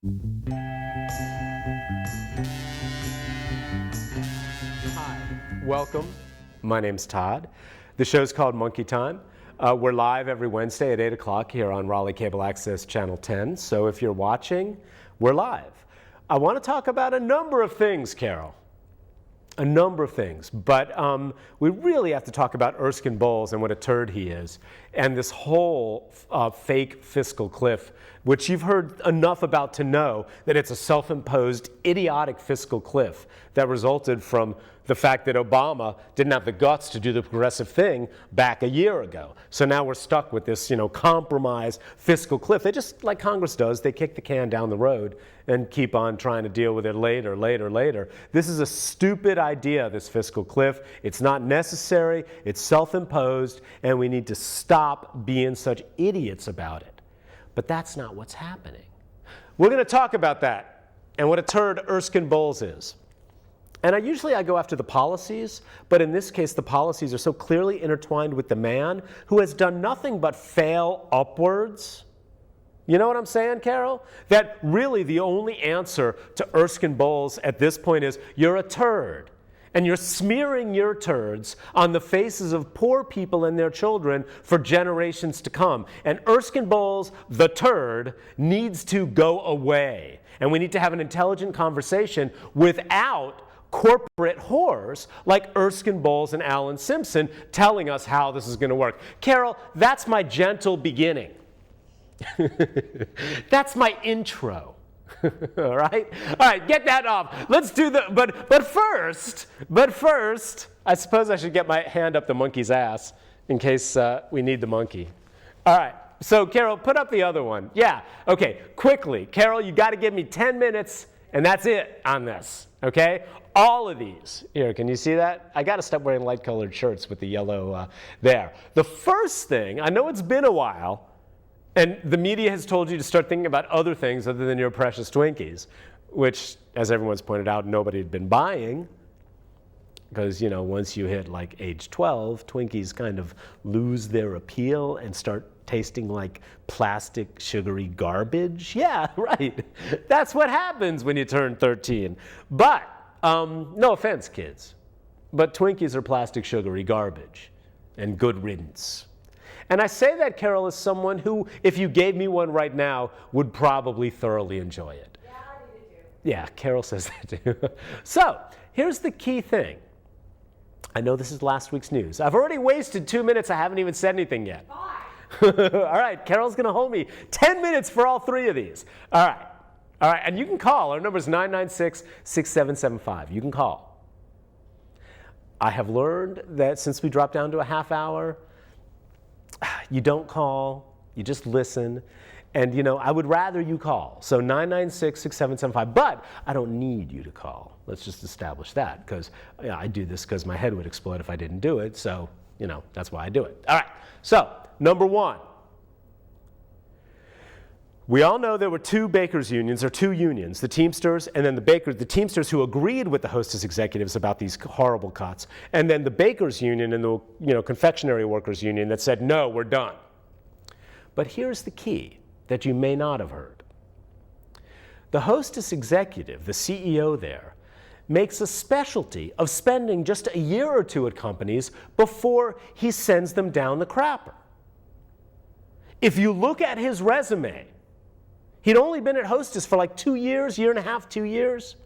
Hi, welcome. My name's Todd. The show's called Monkey Time. We're live every Wednesday at 8 o'clock here on Raleigh Cable Access Channel 10. So if you're watching, we're live. I want to talk about a number of things, Carol. A number of things, but we really have to talk about Erskine Bowles and what a turd he is, and this whole fake fiscal cliff, which you've heard enough about to know that it's a self-imposed idiotic fiscal cliff that resulted from the fact that Obama didn't have the guts to do the progressive thing back a year ago. So now we're stuck with this, compromise fiscal cliff. They just, like Congress does, they kick the can down the road and keep on trying to deal with it later. This is a stupid idea, this fiscal cliff. It's not necessary, it's self-imposed, and we need to stop being such idiots about it. But that's not what's happening. We're going to talk about that and what a turd Erskine Bowles is. And usually I go after the policies, but in this case the policies are so clearly intertwined with the man who has done nothing but fail upwards. You know what I'm saying, Carol? That really the only answer to Erskine Bowles at this point is you're a turd. And you're smearing your turds on the faces of poor people and their children for generations to come. And Erskine Bowles, the turd, needs to go away. And we need to have an intelligent conversation without corporate whores like Erskine Bowles and Alan Simpson telling us how this is going to work. Carol, that's my gentle beginning. That's my intro. All right, get that off. Let's do the, but first, I suppose I should get my hand up the monkey's ass in case we need the monkey. All right, so Carol, put up the other one. Yeah, okay, quickly. Carol, you got to give me 10 minutes, and that's it on this, okay? All of these. Here, can you see that? I got to stop wearing light-colored shirts with the yellow there. The first thing, I know it's been a while, and the media has told you to start thinking about other things other than your precious Twinkies, which, as everyone's pointed out, nobody had been buying. Because, once you hit like age 12, Twinkies kind of lose their appeal and start tasting like plastic, sugary garbage. Yeah, right. That's what happens when you turn 13. But, no offense, kids, but Twinkies are plastic, sugary garbage and good riddance. And I say that, Carol, as someone who, if you gave me one right now, would probably thoroughly enjoy it. Yeah, I do too. Yeah, Carol says that too. So, here's the key thing. I know this is last week's news. I've already wasted 2 minutes. I haven't even said anything yet. Bye. All right, Carol's going to hold me 10 minutes for all three of these. All right, and you can call. Our number is 996-6775. You can call. I have learned that since we dropped down to a half hour, you don't call, you just listen. And, I would rather you call. So 996-6775. But I don't need you to call. Let's just establish that. Because I do this because my head would explode if I didn't do it. So, that's why I do it. All right. So, number one. We all know there were two bakers' unions, or two unions, the Teamsters and then the Teamsters who agreed with the Hostess executives about these horrible cuts, and then the bakers' union and the confectionery workers' union that said, no, we're done. But here's the key that you may not have heard. The Hostess executive, the CEO there, makes a specialty of spending just a year or two at companies before he sends them down the crapper. If you look at his resume, he'd only been at Hostess for like 2 years, year and a half, 2 years.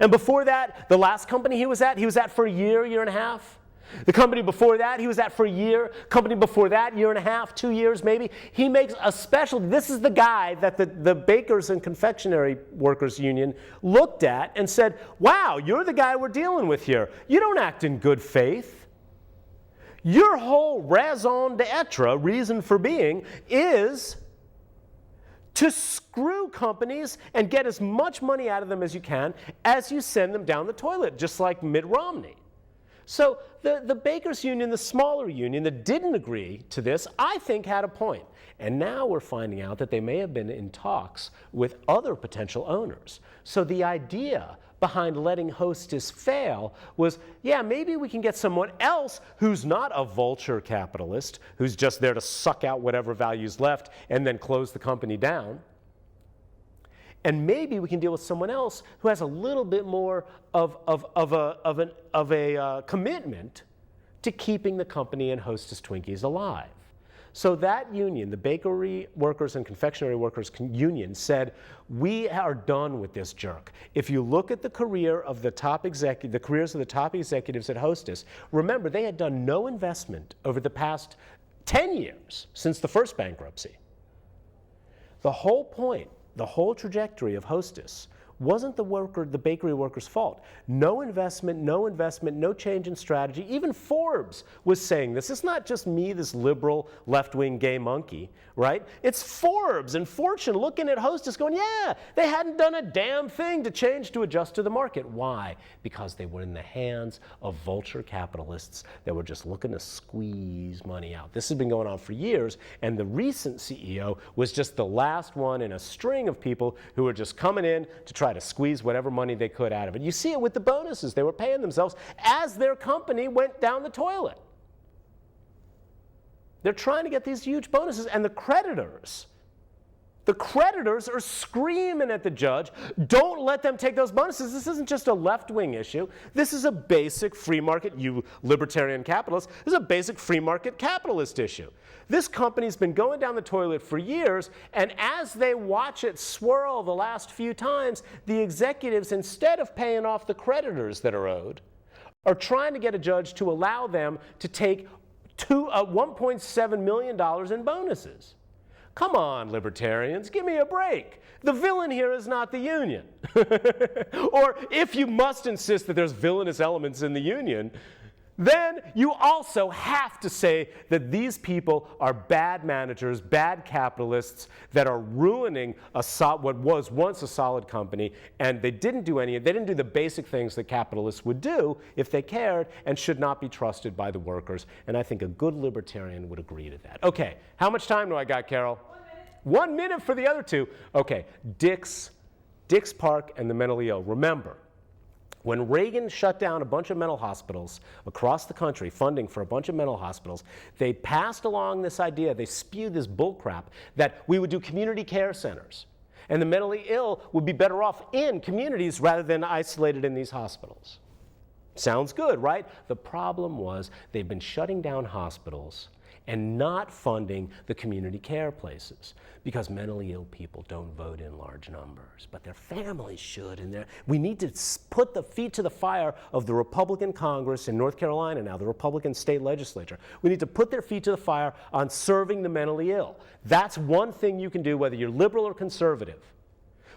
And before that, the last company he was at for a year, year and a half. The company before that, he was at for a year. Company before that, year and a half, 2 years maybe. He makes a specialty. This is the guy that the Bakers and Confectionery Workers Union looked at and said, wow, you're the guy we're dealing with here. You don't act in good faith. Your whole raison d'etre, reason for being, is to screw companies and get as much money out of them as you can as you send them down the toilet, just like Mitt Romney. So the Bakers Union, the smaller union that didn't agree to this, I think had a point. And now we're finding out that they may have been in talks with other potential owners. So the idea behind letting Hostess fail was, yeah, maybe we can get someone else who's not a vulture capitalist, who's just there to suck out whatever value's left and then close the company down. And maybe we can deal with someone else who has a little bit more of a commitment to keeping the company and Hostess Twinkies alive. So that union, the Bakery Workers and Confectionery Workers Union, said, we are done with this jerk. If you look at the career of the careers of the top executives at Hostess, remember they had done no investment over the past 10 years since the first bankruptcy. The whole point, the whole trajectory of Hostess wasn't the bakery workers' fault. No investment, no change in strategy. Even Forbes was saying this. It's not just me, this liberal left-wing gay monkey, right? It's Forbes and Fortune looking at Hostess going, yeah, they hadn't done a damn thing to change, to adjust to the market. Why? Because they were in the hands of vulture capitalists that were just looking to squeeze money out. This has been going on for years, and the recent CEO was just the last one in a string of people who were just coming in to try to squeeze whatever money they could out of it. You see it with the bonuses they were paying themselves as their company went down the toilet. They're trying to get these huge bonuses, and the creditors are screaming at the judge, don't let them take those bonuses. This isn't just a left-wing issue. This is a basic free market, you libertarian capitalists, this is a basic free market capitalist issue. This company's been going down the toilet for years, and as they watch it swirl the last few times, the executives, instead of paying off the creditors that are owed, are trying to get a judge to allow them to take $1.7 million in bonuses. Come on, libertarians, give me a break. The villain here is not the union. Or if you must insist that there's villainous elements in the union, then you also have to say that these people are bad managers, bad capitalists that are ruining what was once a solid company, and they didn't do the basic things that capitalists would do if they cared, and should not be trusted by the workers. And I think a good libertarian would agree to that. Okay, how much time do I got, Carol? 1 minute for the other two. Okay, Dix Park and the mentally ill. Remember, when Reagan shut down a bunch of mental hospitals across the country, funding for a bunch of mental hospitals, they passed along this idea, they spewed this bullcrap that we would do community care centers. And the mentally ill would be better off in communities rather than isolated in these hospitals. Sounds good, right? The problem was they've been shutting down hospitals and not funding the community care places because mentally ill people don't vote in large numbers, but their families should. And we need to put the feet to the fire of the Republican Congress in North Carolina now, the Republican state legislature. We need to put their feet to the fire on serving the mentally ill. That's one thing you can do, whether you're liberal or conservative.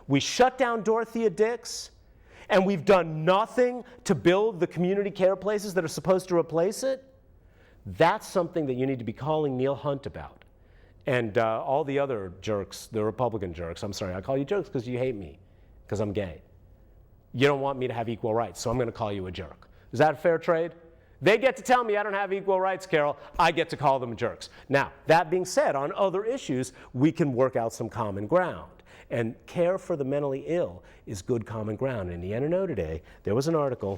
We shut down Dorothea Dix, and we've done nothing to build the community care places that are supposed to replace it. That's something that you need to be calling Neil Hunt about. And all the other jerks, the Republican jerks, I'm sorry, I call you jerks because you hate me, because I'm gay. You don't want me to have equal rights, so I'm going to call you a jerk. Is that a fair trade? They get to tell me I don't have equal rights, Carol. I get to call them jerks. Now, that being said, on other issues, we can work out some common ground. And care for the mentally ill is good common ground. In the N&O today, there was an article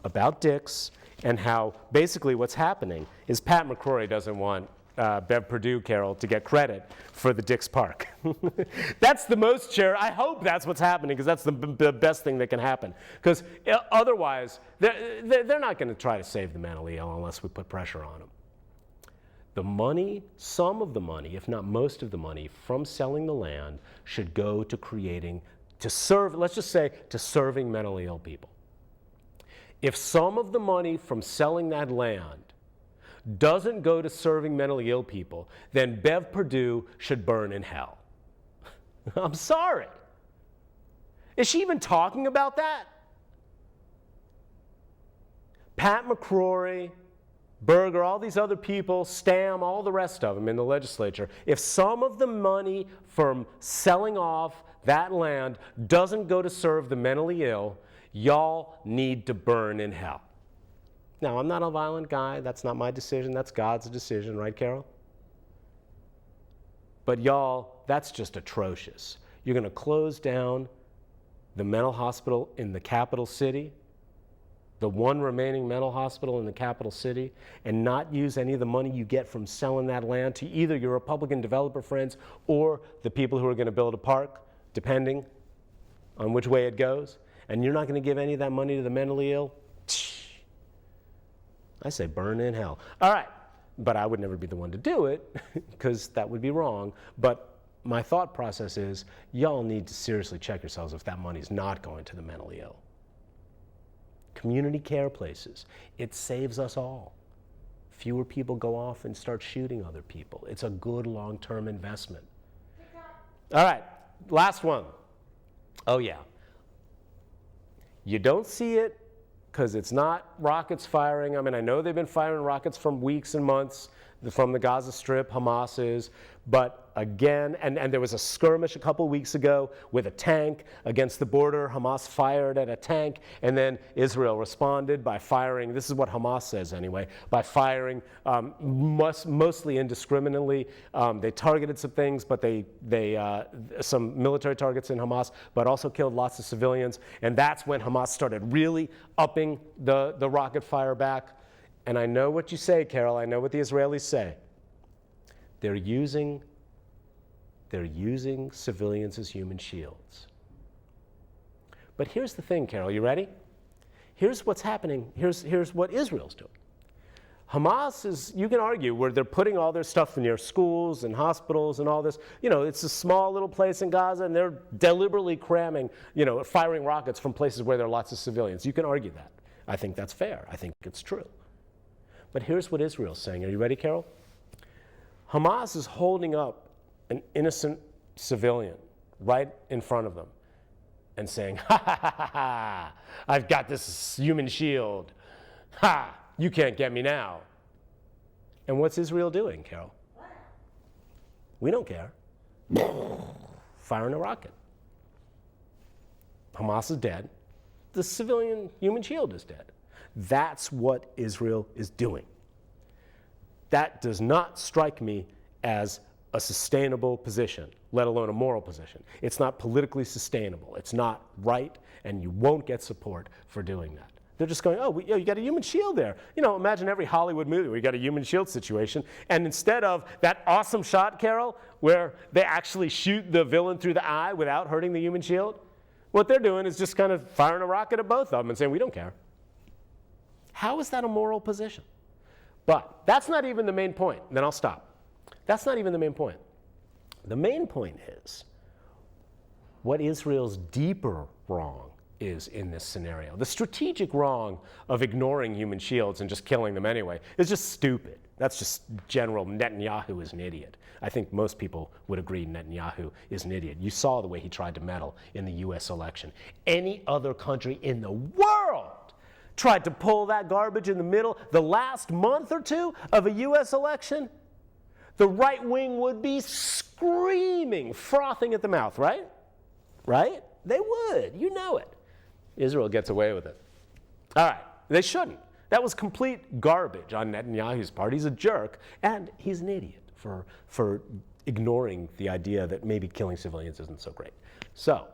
about Dix, and how basically what's happening is Pat McCrory doesn't want Bev Perdue, Carol, to get credit for the Dix Park. That's the most I hope that's what's happening, because that's the best thing that can happen. Because otherwise, they're not going to try to save the mentally ill unless we put pressure on them. The money, some of the money, if not most of the money, from selling the land should go to let's just say, to serving mentally ill people. If some of the money from selling that land doesn't go to serving mentally ill people, then Bev Perdue should burn in hell. I'm sorry. Is she even talking about that? Pat McCrory, Berger, all these other people, Stam, all the rest of them in the legislature, if some of the money from selling off that land doesn't go to serve the mentally ill, y'all need to burn in hell. Now, I'm not a violent guy. That's not my decision. That's God's decision, right, Carol? But y'all, that's just atrocious. You're going to close down the mental hospital in the capital city, the one remaining mental hospital in the capital city, and not use any of the money you get from selling that land to either your Republican developer friends or the people who are going to build a park, depending on which way it goes, and you're not going to give any of that money to the mentally ill, I say burn in hell. All right, but I would never be the one to do it because that would be wrong. But my thought process is y'all need to seriously check yourselves if that money's not going to the mentally ill. Community care places, it saves us all. Fewer people go off and start shooting other people. It's a good long-term investment. All right, last one. Oh yeah. You don't see it because it's not rockets firing. I mean, I know they've been firing rockets for weeks and months from the Gaza Strip, Hamas is, but again, and there was a skirmish a couple weeks ago with a tank against the border. Hamas fired at a tank, and then Israel responded by firing, this is what Hamas says anyway, by firing mostly indiscriminately. They targeted some things, but some military targets in Hamas, but also killed lots of civilians, and that's when Hamas started really upping the rocket fire back. And I know what you say, Carol. I know what the Israelis say. They're using civilians as human shields. But here's the thing, Carol. You ready? Here's what's happening. Here's what Israel's doing. Hamas is, you can argue, where they're putting all their stuff near schools and hospitals and all this. You know, it's a small little place in Gaza, and they're deliberately cramming, firing rockets from places where there are lots of civilians. You can argue that. I think that's fair. I think it's true. But here's what Israel's saying. Are you ready, Carol? Hamas is holding up an innocent civilian right in front of them and saying, ha, ha, ha, ha, ha, I've got this human shield. Ha, you can't get me now. And what's Israel doing, Carol? We don't care. Firing a rocket. Hamas is dead. The civilian human shield is dead. That's what Israel is doing. That does not strike me as a sustainable position, let alone a moral position. It's not politically sustainable. It's not right, and you won't get support for doing that. They're just going, oh, you got a human shield there. Imagine every Hollywood movie where you got a human shield situation, and instead of that awesome shot, Carol, where they actually shoot the villain through the eye without hurting the human shield, what they're doing is just kind of firing a rocket at both of them and saying, we don't care. How is that a moral position? But that's not even the main point. Then I'll stop. That's not even the main point. The main point is what Israel's deeper wrong is in this scenario. The strategic wrong of ignoring human shields and just killing them anyway is just stupid. That's just general. Netanyahu is an idiot. I think most people would agree Netanyahu is an idiot. You saw the way he tried to meddle in the US election. Any other country in the world tried to pull that garbage in the middle, the last month or two of a US election, the right wing would be screaming, frothing at the mouth, right? Right? They would. You know it. Israel gets away with it. All right. They shouldn't. That was complete garbage on Netanyahu's part. He's a jerk, and he's an idiot for ignoring the idea that maybe killing civilians isn't so great. So,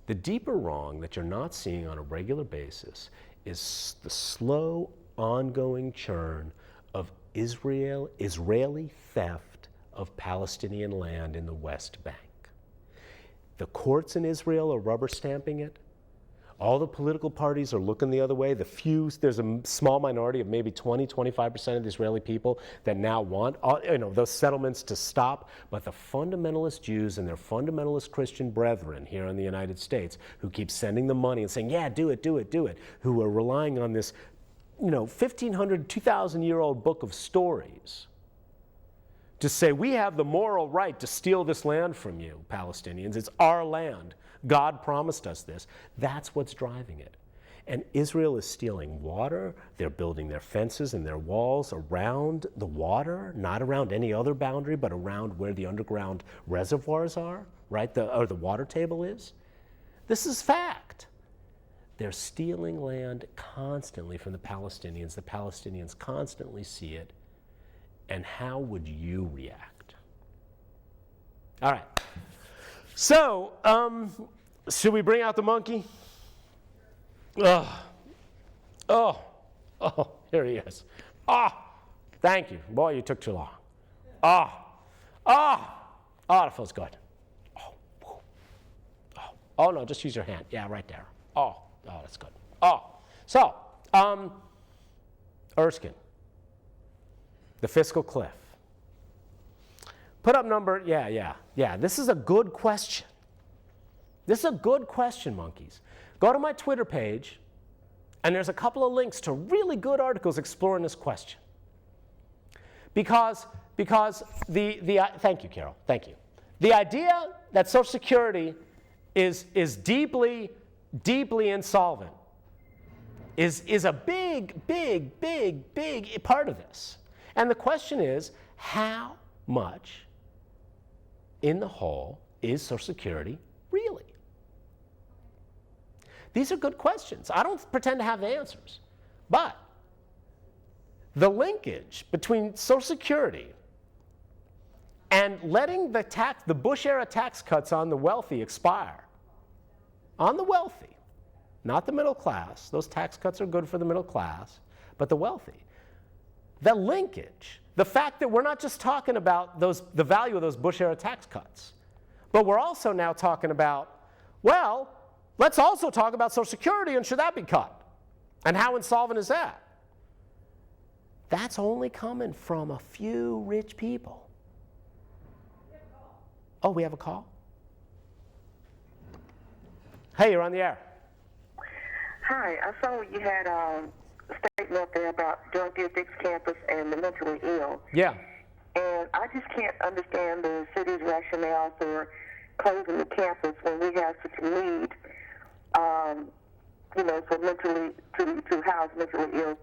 the deeper wrong that you're not seeing on a regular basis is the slow, ongoing churn of Israeli theft of Palestinian land in the West Bank. The courts in Israel are rubber stamping it. All the political parties are looking the other way. There's a small minority of maybe 20-25% of the Israeli people that now want those settlements to stop. But the fundamentalist Jews and their fundamentalist Christian brethren here in the United States, who keep sending them money and saying, yeah, do it, do it, do it, who are relying on this 1,500, 2,000-year-old book of stories to say, we have the moral right to steal this land from you, Palestinians. It's our land. God promised us this. That's what's driving it. And Israel is stealing water. They're building their fences and their walls around the water, not around any other boundary, but around where the underground reservoirs are, right? Or the water table is. This is fact. They're stealing land constantly from the Palestinians. The Palestinians constantly see it. And how would you react? All right. So, should we bring out the monkey? Oh, here he is. Thank you. Boy, you took too long. That feels good. Oh, no, just use your hand. Yeah, right there. Oh, that's good. Oh, so, Erskine, the fiscal cliff. Put up number, yeah. This is a good question. This is a good question, monkeys. Go to my Twitter page, and there's a couple of links to really good articles exploring this question. Because thank you, Carol, thank you. The idea that Social Security is deeply insolvent is a big part of this. And the question is, how much in the hole is Social Security really? These are good questions. I don't pretend to have the answers. But the linkage between Social Security and letting the Bush-era tax cuts on the wealthy expire, on the wealthy, not the middle class. Those tax cuts are good for the middle class, but the wealthy. The linkage, the fact that we're not just talking about the value of those Bush-era tax cuts, but we're also now talking about, well, let's also talk about Social Security and should that be cut? And how insolvent is that? That's only coming from a few rich people. Oh, we have a call? Hey, you're on the air. Hi, I saw you had a statement up there about Dorothy Dix campus and the mentally ill. Yeah. And I just can't understand the city's rationale for closing the campus when we have such a need, for to house mentally ill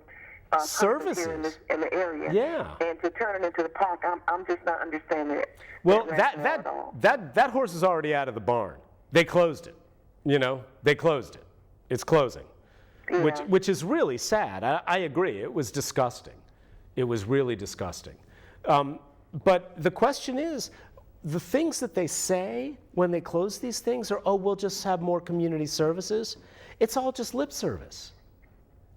services here in the area. Yeah. And to turn it into the park, I'm just not understanding it. Well, that horse is already out of the barn. They closed it. They closed it. It's closing, yeah. which is really sad. I agree. It was disgusting. It was really disgusting. But the question is, the things that they say when they close these things are, oh, we'll just have more community services. It's all just lip service.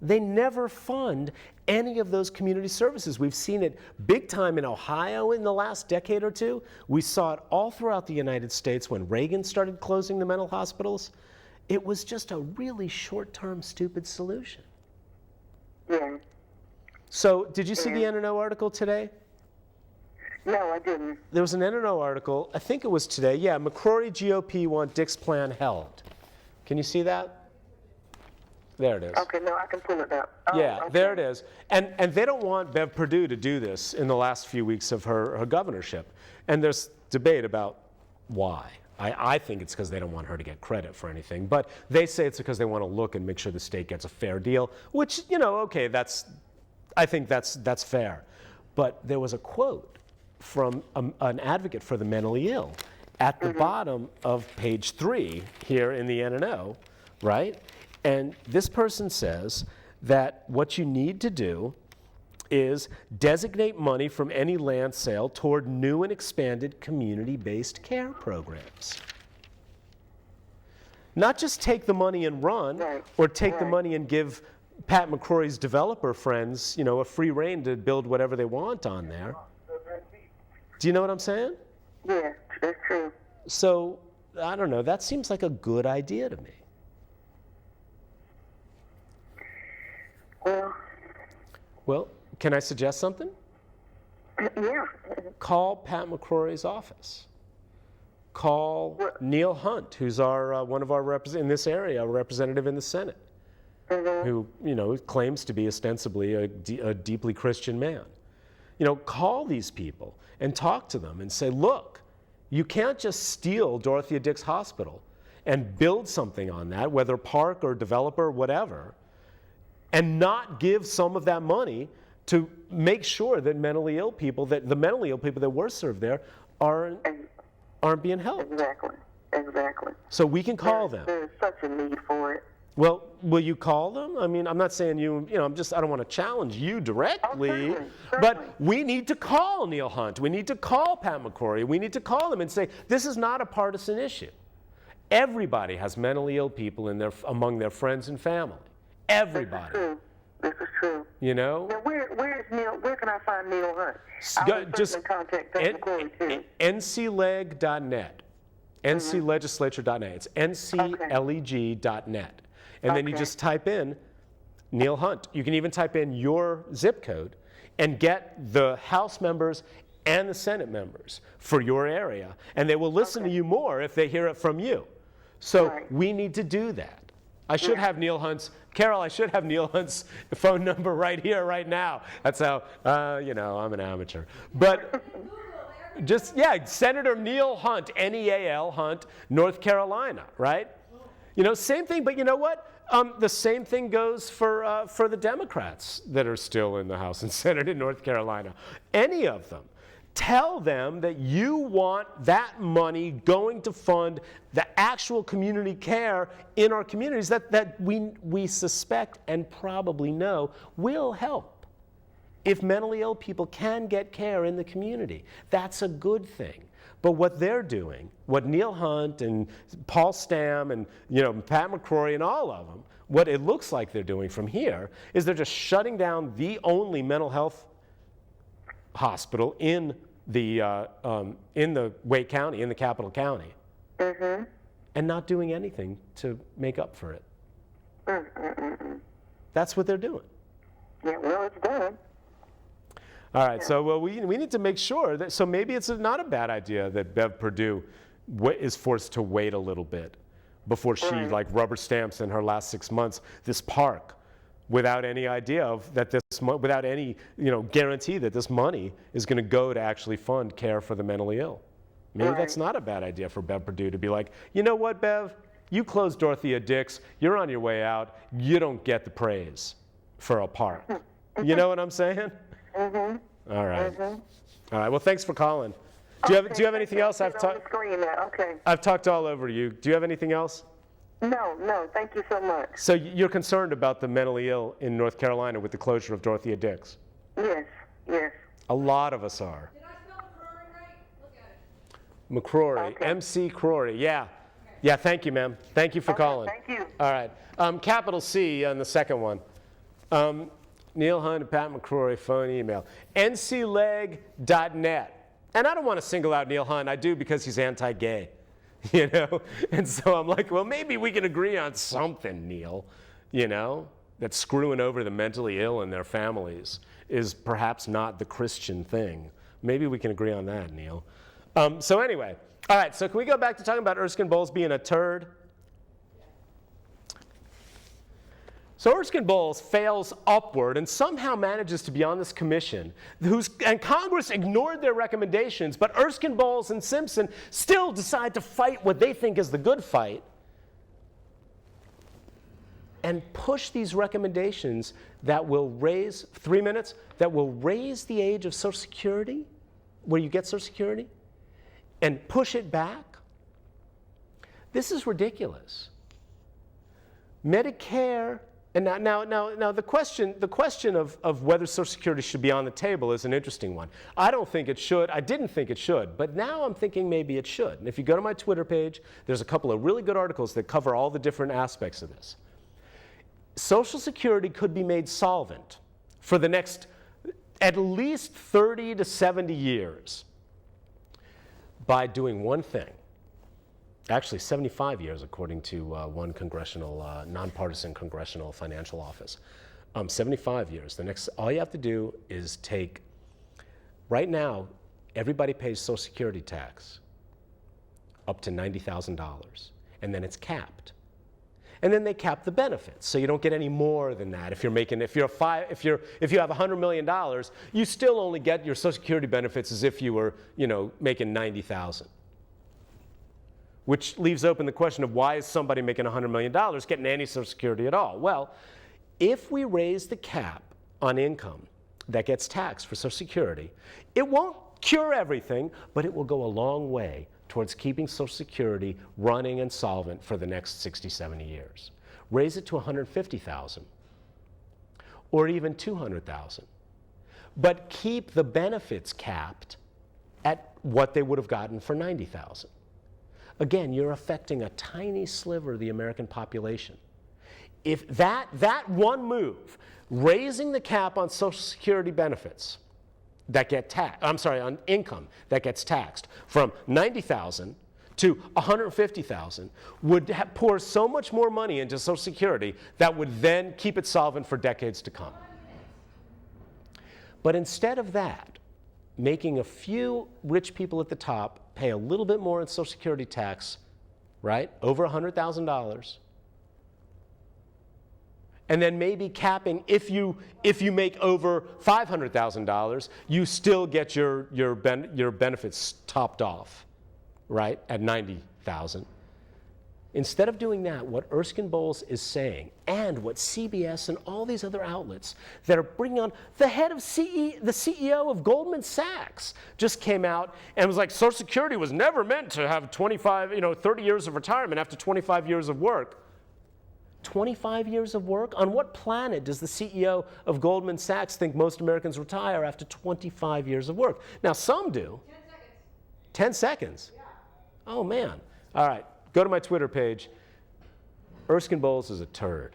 They never fund any of those community services. We've seen it big time in Ohio in the last decade or two. We saw it all throughout the United States when Reagan started closing the mental hospitals. It was just a really short-term, stupid solution. Yeah. So, did you see the NNO article today? No, I didn't. There was an NNO article, I think it was today. Yeah, McCrory GOP want Dick's plan held. Can you see that? There it is. Okay, no, I can pull it up. Oh, yeah, okay. there it is. And they don't want Bev Perdue to do this in the last few weeks of her governorship. And there's debate about why. I think it's because they don't want her to get credit for anything. But they say it's because they want to look and make sure the state gets a fair deal, which, okay, I think that's fair. But there was a quote from an advocate for the mentally ill at the bottom of page 3 here in the NNO, right? And this person says that what you need to do is designate money from any land sale toward new and expanded community-based care programs. Not just take the money and run, or take the money and give Pat McCrory's developer friends, a free rein to build whatever they want on there. Do you know what I'm saying? Yeah, that's true. So, I don't know, that seems like a good idea to me. Well, can I suggest something? Yeah. Call Pat McCrory's office. Call Neil Hunt, who's one of our in this area, a representative in the Senate, who claims to be ostensibly a deeply Christian man. Call these people and talk to them and say, look, you can't just steal Dorothea Dix Hospital and build something on that, whether park or developer, whatever, and not give some of that money to make sure that the mentally ill people that were served there aren't being helped. Exactly. So we can call them. There's such a need for it. Well, will you call them? I mean, I'm not saying I don't want to challenge you directly, certainly. But we need to call Neil Hunt. We need to call Pat McCrory. We need to call them and say, this is not a partisan issue. Everybody has mentally ill people among their friends and family. Everybody. This is true. Now, where is Neil? Where can I find Neil Hunt? Just contact Pat McCrory too. ncleg.net. nclegislature.net. It's ncleg.net. And then you just type in Neil Hunt. You can even type in your zip code and get the House members and the Senate members for your area. And they will listen to you more if they hear it from you. So we need to do that. I should have Neil Hunt's, Carol, I should have Neil Hunt's phone number right here, right now. That's how, you know, I'm an amateur. But just, yeah, Senator Neil Hunt, N-E-A-L, Hunt, North Carolina, right? You know, same thing, but you know what? The same thing goes for the Democrats that are still in the House and Senate in North Carolina. Any of them. Tell them that you want that money going to fund the actual community care in our communities that we suspect and probably know will help. If mentally ill people can get care in the community, that's a good thing. But what they're doing, what Neil Hunt and Paul Stam and Pat McCrory and all of them, what it looks like they're doing from here is they're just shutting down the only mental health hospital in the Wake County, in the Capital County, and not doing anything to make up for it. That's what they're doing. Yeah, well, it's done. All right, so we need to make sure that, so maybe it's not a bad idea that Bev Perdue is forced to wait a little bit before she like rubber stamps in her last 6 months this park without any idea of that without any guarantee that this money is going to go to actually fund care for the mentally ill. Maybe that's not a bad idea for Bev Perdue to be like, you know what, Bev, you closed Dorothea Dix, you're on your way out, you don't get the praise for a park. You know what I'm saying? All right. All right. Well, thanks for calling. Do you have anything else? I've talked all over you. Do you have anything else? No. Thank you so much. So you're concerned about the mentally ill in North Carolina with the closure of Dorothea Dix? Yes. A lot of us are. Did I spell McCrory right? Look at it. McCrory, M.C. Crory. Yeah. Yeah. Thank you, ma'am. Thank you for calling. Thank you. All right. Capital C on the second one. Neil Hunt and Pat McCrory, phone, email. ncleg.net. And I don't want to single out Neil Hunt. I do because he's anti-gay, And so I'm like, well, maybe we can agree on something, Neil, that screwing over the mentally ill and their families is perhaps not the Christian thing. Maybe we can agree on that, Neil. So anyway, all right, so can we go back to talking about Erskine Bowles being a turd? So Erskine Bowles fails upward and somehow manages to be on this commission, and Congress ignored their recommendations, but Erskine Bowles and Simpson still decide to fight what they think is the good fight and push these recommendations that will raise, 3 minutes, that will raise the age of Social Security, where you get Social Security, and push it back. This is ridiculous. Medicare. And now the question of whether Social Security should be on the table is an interesting one. I don't think it should. I didn't think it should, but now I'm thinking maybe it should. And if you go to my Twitter page, there's a couple of really good articles that cover all the different aspects of this. Social Security could be made solvent for the next at least 30 to 70 years by doing one thing. Actually, 75 years, according to one congressional, nonpartisan congressional financial office. 75 years. All you have to do is take, right now, everybody pays Social Security tax up to $90,000, and then it's capped. And then they cap the benefits, so you don't get any more than that. If you have $100 million, you still only get your Social Security benefits as if you were, making $90,000. Which leaves open the question of why is somebody making $100 million getting any Social Security at all? Well, if we raise the cap on income that gets taxed for Social Security, it won't cure everything, but it will go a long way towards keeping Social Security running and solvent for the next 60, 70 years. Raise it to $150,000 or even $200,000, but keep the benefits capped at what they would have gotten for $90,000. Again, you're affecting a tiny sliver of the American population. If that one move, raising the cap on Social Security benefits that get taxed, on income that gets taxed from $90,000 to 150,000 would pour so much more money into Social Security that would then keep it solvent for decades to come. But instead of that, making a few rich people at the top pay a little bit more in Social Security tax, right, over $100,000, and then maybe capping if you make over $500,000, you still get your benefits topped off, right, at $90,000. Instead of doing that, what Erskine Bowles is saying, and what CBS and all these other outlets that are bringing on, the head of the CEO of Goldman Sachs just came out and was like, Social Security was never meant to have 30 years of retirement after 25 years of work. 25 years of work? On what planet does the CEO of Goldman Sachs think most Americans retire after 25 years of work? Now, some do. 10 seconds. 10 seconds? Yeah. Oh, man. All right. Go to my Twitter page. Erskine Bowles is a turd.